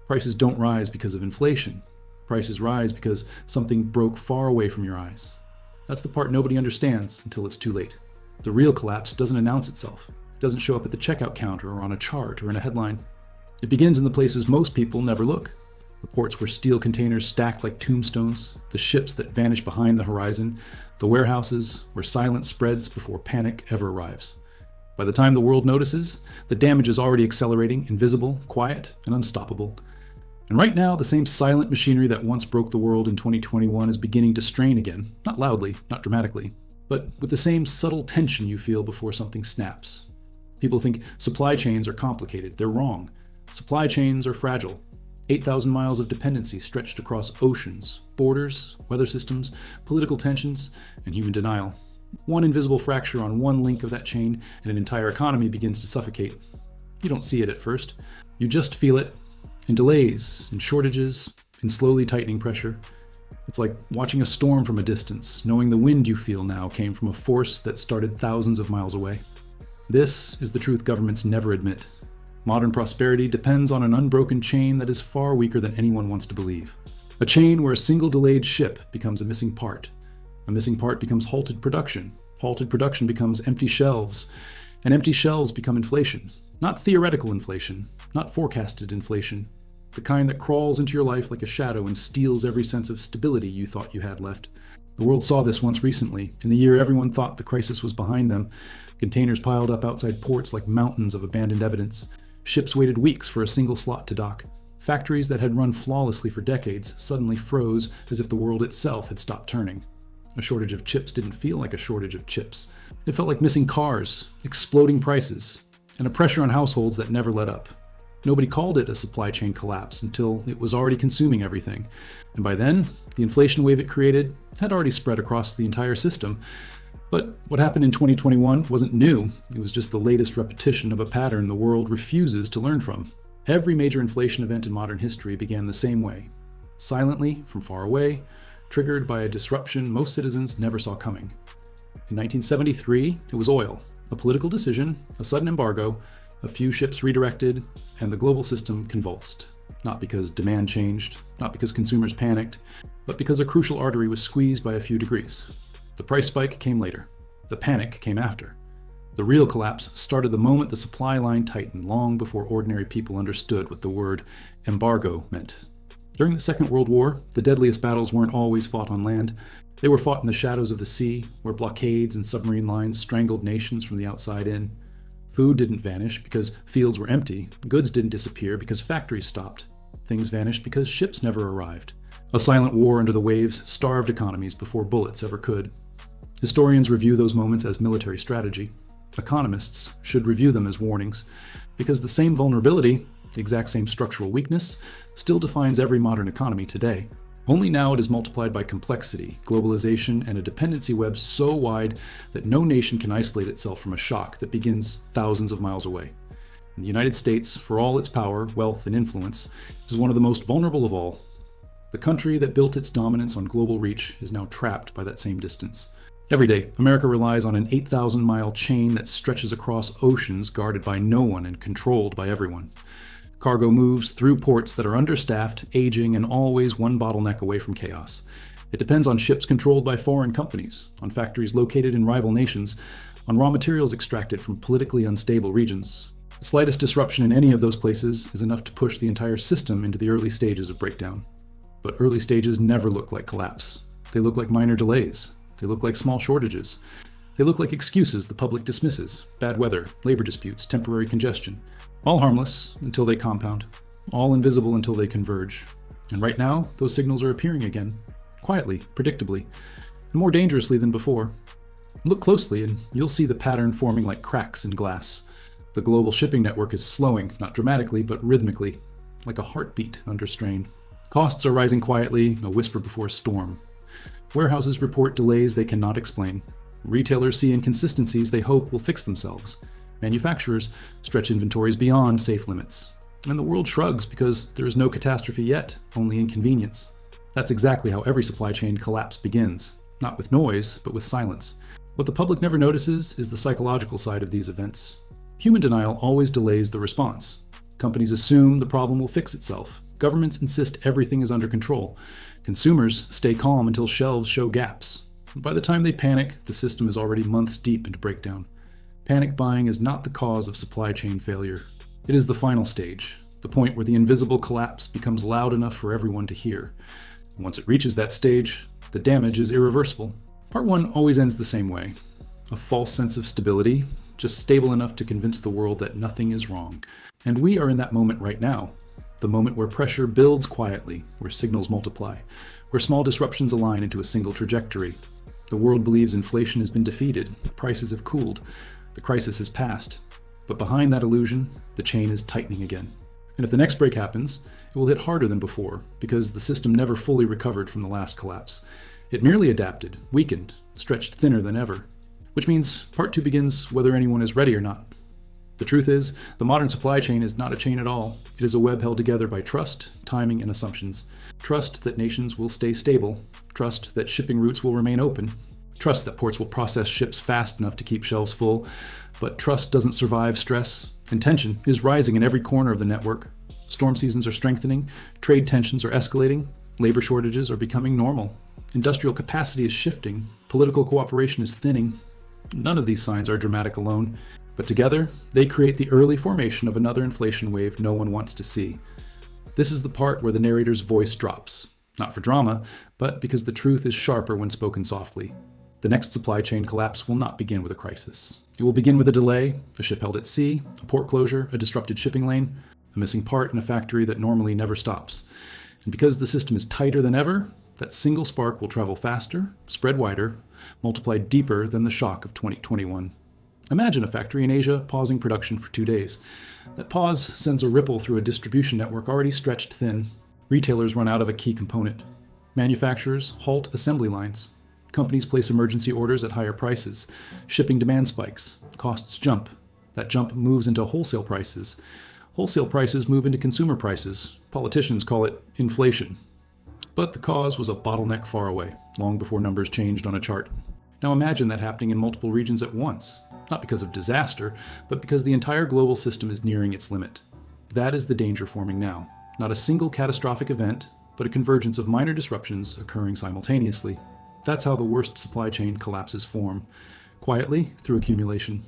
Prices don't rise because of inflation. Prices rise because something broke far away from your eyes. That's the part nobody understands until it's too late. The real collapse doesn't announce itself. It doesn't show up at the checkout counter or on a chart or in a headline. It begins in the places most people never look. The ports where steel containers stacked like tombstones, the ships that vanish behind the horizon, the warehouses where silence spreads before panic ever arrives. By the time the world notices, the damage is already accelerating, invisible, quiet, and unstoppable. And right now, the same silent machinery that once broke the world in 2021 is beginning to strain again, not loudly, not dramatically, but with the same subtle tension you feel before something snaps. People think supply chains are complicated. They're wrong. Supply chains are fragile. 8,000 miles of dependency stretched across oceans, borders, weather systems, political tensions, and human denial. One invisible fracture on one link of that chain, and an entire economy begins to suffocate. You don't see it at first. You just feel it in delays, in shortages, in slowly tightening pressure. It's like watching a storm from a distance, knowing the wind you feel now came from a force that started thousands of miles away. This is the truth governments never admit. Modern prosperity depends on an unbroken chain that is far weaker than anyone wants to believe. A chain where a single delayed ship becomes a missing part. A missing part becomes halted production. Halted production becomes empty shelves. And empty shelves become inflation. Not theoretical inflation, not forecasted inflation. The kind that crawls into your life like a shadow and steals every sense of stability you thought you had left. The world saw this once recently, in the year everyone thought the crisis was behind them. Containers piled up outside ports like mountains of abandoned evidence. Ships waited weeks for a single slot to dock. Factories that had run flawlessly for decades suddenly froze as if the world itself had stopped turning. A shortage of chips didn't feel like a shortage of chips. It felt like missing cars, exploding prices, and a pressure on households that never let up. Nobody called it a supply chain collapse until it was already consuming everything. And by then, the inflation wave it created had already spread across the entire system. But what happened in 2021 wasn't new. It was just the latest repetition of a pattern the world refuses to learn from. Every major inflation event in modern history began the same way. Silently, from far away, triggered by a disruption most citizens never saw coming. In 1973, it was oil. A political decision, a sudden embargo, a few ships redirected, and the global system convulsed. Not because demand changed, not because consumers panicked, but because a crucial artery was squeezed by a few degrees. The price spike came later. The panic came after. The real collapse started the moment the supply line tightened, long before ordinary people understood what the word embargo meant. During the Second World War, the deadliest battles weren't always fought on land. They were fought in the shadows of the sea, where blockades and submarine lines strangled nations from the outside in. Food didn't vanish because fields were empty. Goods didn't disappear because factories stopped. Things vanished because ships never arrived. A silent war under the waves starved economies before bullets ever could. Historians review those moments as military strategy. Economists should review them as warnings, because the same vulnerability, the exact same structural weakness, still defines every modern economy today. Only now it is multiplied by complexity, globalization, and a dependency web so wide that no nation can isolate itself from a shock that begins thousands of miles away. And the United States, for all its power, wealth, and influence, is one of the most vulnerable of all. The country that built its dominance on global reach is now trapped by that same distance. Every day, America relies on an 8,000-mile chain that stretches across oceans guarded by no one and controlled by everyone. Cargo moves through ports that are understaffed, aging, and always one bottleneck away from chaos. It depends on ships controlled by foreign companies, on factories located in rival nations, on raw materials extracted from politically unstable regions. The slightest disruption in any of those places is enough to push the entire system into the early stages of breakdown. But early stages never look like collapse. They look like minor delays. They look like small shortages. They look like excuses the public dismisses: bad weather, labor disputes, temporary congestion. All harmless until they compound. All invisible until they converge. And right now, those signals are appearing again. Quietly, predictably, and more dangerously than before. Look closely and you'll see the pattern forming like cracks in glass. The global shipping network is slowing, not dramatically, but rhythmically, like a heartbeat under strain. Costs are rising quietly, a whisper before a storm. Warehouses report delays they cannot explain. Retailers see inconsistencies they hope will fix themselves. Manufacturers stretch inventories beyond safe limits. And the world shrugs because there is no catastrophe yet, only inconvenience. That's exactly how every supply chain collapse begins. Not with noise, but with silence. What the public never notices is the psychological side of these events. Human denial always delays the response. Companies assume the problem will fix itself. Governments insist everything is under control. Consumers stay calm until shelves show gaps. By the time they panic, the system is already months deep into breakdown. Panic buying is not the cause of supply chain failure. It is the final stage, the point where the invisible collapse becomes loud enough for everyone to hear. And once it reaches that stage, the damage is irreversible. Part 1 always ends the same way. A false sense of stability, just stable enough to convince the world that nothing is wrong. And we are in that moment right now. The moment where pressure builds quietly, where signals multiply, where small disruptions align into a single trajectory. The world believes inflation has been defeated, prices have cooled, the crisis has passed. But behind that illusion, the chain is tightening again. And if the next break happens, it will hit harder than before, because the system never fully recovered from the last collapse. It merely adapted, weakened, stretched thinner than ever. Which means part 2 begins whether anyone is ready or not. The truth is, the modern supply chain is not a chain at all. It is a web held together by trust, timing, and assumptions. Trust that nations will stay stable. Trust that shipping routes will remain open. Trust that ports will process ships fast enough to keep shelves full. But trust doesn't survive stress, and tension is rising in every corner of the network. Storm seasons are strengthening, trade tensions are escalating, labor shortages are becoming normal. Industrial capacity is shifting, political cooperation is thinning. None of these signs are dramatic alone. But together, they create the early formation of another inflation wave no one wants to see. This is the part where the narrator's voice drops, not for drama, but because the truth is sharper when spoken softly. The next supply chain collapse will not begin with a crisis. It will begin with a delay, a ship held at sea, a port closure, a disrupted shipping lane, a missing part in a factory that normally never stops. And because the system is tighter than ever, that single spark will travel faster, spread wider, multiply deeper than the shock of 2021. Imagine a factory in Asia pausing production for 2 days. That pause sends a ripple through a distribution network already stretched thin. Retailers run out of a key component. Manufacturers halt assembly lines. Companies place emergency orders at higher prices. Shipping demand spikes. Costs jump. That jump moves into wholesale prices. Wholesale prices move into consumer prices. Politicians call it inflation. But the cause was a bottleneck far away, long before numbers changed on a chart. Now imagine that happening in multiple regions at once. Not because of disaster, but because the entire global system is nearing its limit. That is the danger forming now. Not a single catastrophic event, but a convergence of minor disruptions occurring simultaneously. That's how the worst supply chain collapses form, quietly through accumulation.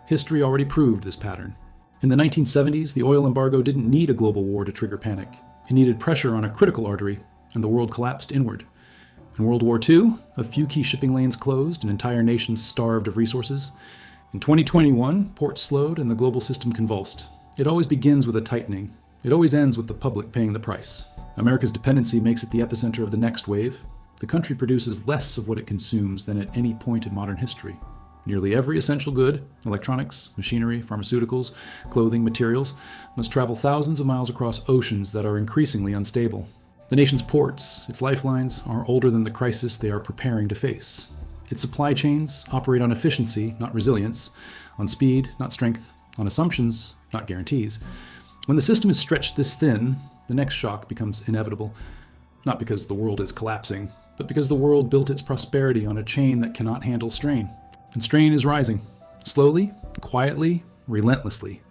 History already proved this pattern. In the 1970s, the oil embargo didn't need a global war to trigger panic. It needed pressure on a critical artery, and the world collapsed inward. In World War II, a few key shipping lanes closed and entire nations starved of resources. In 2021, ports slowed and the global system convulsed. It always begins with a tightening. It always ends with the public paying the price. America's dependency makes it the epicenter of the next wave. The country produces less of what it consumes than at any point in modern history. Nearly every essential good, electronics, machinery, pharmaceuticals, clothing, materials, must travel thousands of miles across oceans that are increasingly unstable. The nation's ports, its lifelines, are older than the crisis they are preparing to face. Its supply chains operate on efficiency, not resilience, on speed, not strength, on assumptions, not guarantees. When the system is stretched this thin, the next shock becomes inevitable, not because the world is collapsing, but because the world built its prosperity on a chain that cannot handle strain. And strain is rising, slowly, quietly, relentlessly.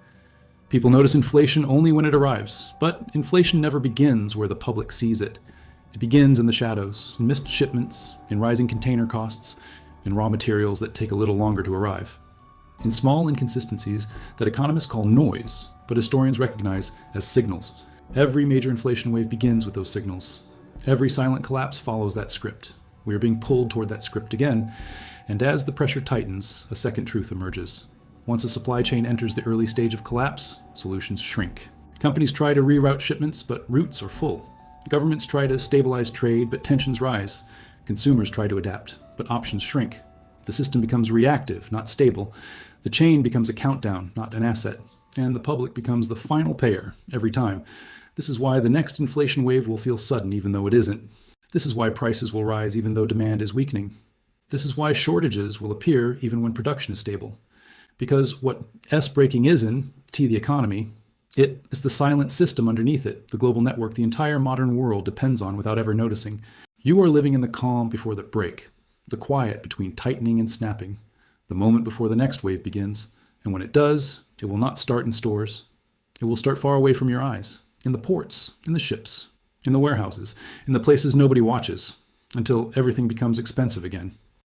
People notice inflation only when it arrives, but inflation never begins where the public sees it. It begins in the shadows, in missed shipments, in rising container costs, in raw materials that take a little longer to arrive. In small inconsistencies that economists call noise, but historians recognize as signals. Every major inflation wave begins with those signals. Every silent collapse follows that script. We are being pulled toward that script again, and as the pressure tightens, a second truth emerges. Once a supply chain enters the early stage of collapse, solutions shrink. Companies try to reroute shipments, but routes are full. Governments try to stabilize trade, but tensions rise. Consumers try to adapt, but options shrink. The system becomes reactive, not stable. The chain becomes a countdown, not an asset. And the public becomes the final payer, every time. This is why the next inflation wave will feel sudden, even though it isn't. This is why prices will rise, even though demand is weakening. This is why shortages will appear, even when production is stable. Because what S-breaking is in, T the economy, it is the silent system underneath it, the global network the entire modern world depends on without ever noticing. You are living in the calm before the break, the quiet between tightening and snapping, the moment before the next wave begins. And when it does, it will not start in stores. It will start far away from your eyes, in the ports, in the ships, in the warehouses, in the places nobody watches, until everything becomes expensive again.